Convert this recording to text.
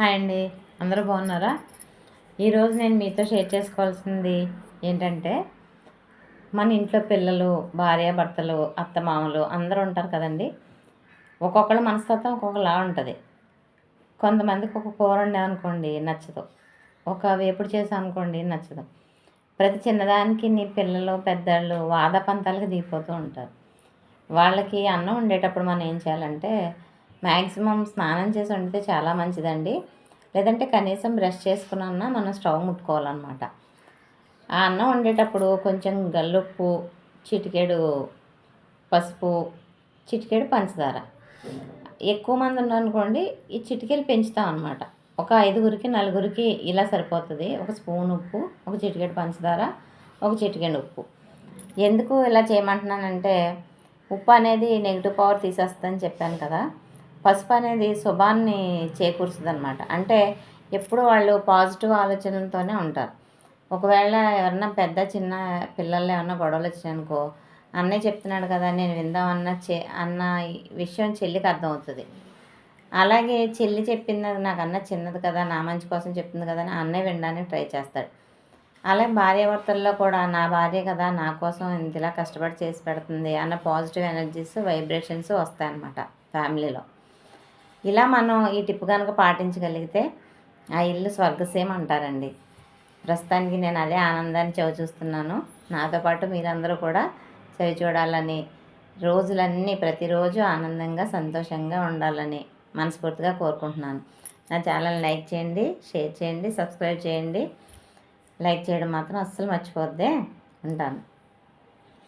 Hi అండి, అందరూ బాగున్నారా? ఈరోజు నేను మీతో షేర్ చేసుకోవాల్సింది ఏంటంటే, మన ఇంట్లో పిల్లలు, భార్యాభర్తలు, అత్తమామలు అందరూ ఉంటారు కదండి. ఒక్కొక్కళ్ళ మనస్తత్వం ఒక్కొక్కలా ఉంటుంది. కొంతమందికి ఒక కూర వండామనుకోండి నచ్చదు, ఒక వేపుడు చేసామనుకోండి నచ్చదు. ప్రతి చిన్నదానికి నీ పిల్లలు పెద్దళ్ళు వాదపంతాలకు దిగిపోతూ ఉంటారు. వాళ్ళకి అన్నం వండేటప్పుడు మనం ఏం చేయాలంటే, మ్యాక్సిమం స్నానం చేసి వండితే చాలా మంచిదండి. లేదంటే కనీసం బ్రష్ చేసుకున్నా మనం స్టవ్ ముట్టుకోవాలన్నమాట. ఆ అన్నం వండేటప్పుడు కొంచెం గల్లుప్పు, చిటికెడు పసుపు, చిటికెడు పంచదార. ఎక్కువ మంది ఉన్నారనుకోండి ఈ చిటికెలు పెంచుతాం అనమాట. ఒక 5గురికి 4గురికి ఇలా సరిపోతుంది. ఒక స్పూన్ ఉప్పు, ఒక చిటికెడు పంచదార, ఒక చిటికెడు ఉప్పు. ఎందుకు ఇలా చేయమంటున్నానంటే, ఉప్పు అనేది నెగిటివ్ పవర్ తీసేస్తుందని చెప్పాను కదా. పసుపు అనేది శుభాన్ని చేకూరుస్తుంది అనమాట. అంటే ఎప్పుడు వాళ్ళు పాజిటివ్ ఆలోచనలతోనే ఉంటారు. ఒకవేళ ఎవరన్నా పెద్ద చిన్న పిల్లలు ఏమన్నా గొడవలు వచ్చాయనుకో, అన్నయ్య చెప్తున్నాడు కదా నేను విందామన్న అన్న విషయం చెల్లికి అర్థమవుతుంది. అలాగే చెల్లి చెప్పింది నాకు అన్న చిన్నది కదా, నా మంచి కోసం చెప్తుంది కదా అని అన్నయ్య వినడానికి ట్రై చేస్తాడు. అలాగే భార్యాభర్తల్లో కూడా నా భార్య కదా నా కోసం ఇంతలా కష్టపడి చేసి పెడుతుంది అన్న పాజిటివ్ ఎనర్జీస్, వైబ్రేషన్స్ వస్తాయన్నమాట ఫ్యామిలీలో. ఇలా మనం ఈ టిప్ కనుక పాటించగలిగితే ఆ ఇల్లు స్వర్గసీమ అంటారండి. ప్రస్తుతానికి నేను అదే ఆనందాన్ని చవిచూస్తున్నాను. నాతో పాటు మీరందరూ కూడా చవి చూడాలని, రోజులన్నీ ప్రతిరోజు ఆనందంగా సంతోషంగా ఉండాలని మనస్ఫూర్తిగా కోరుకుంటున్నాను. నా ఛానల్ లైక్ చేయండి, షేర్ చేయండి, సబ్స్క్రైబ్ చేయండి. లైక్ చేయడం మాత్రం అస్సలు మర్చిపోద్దే. ఉంటాను.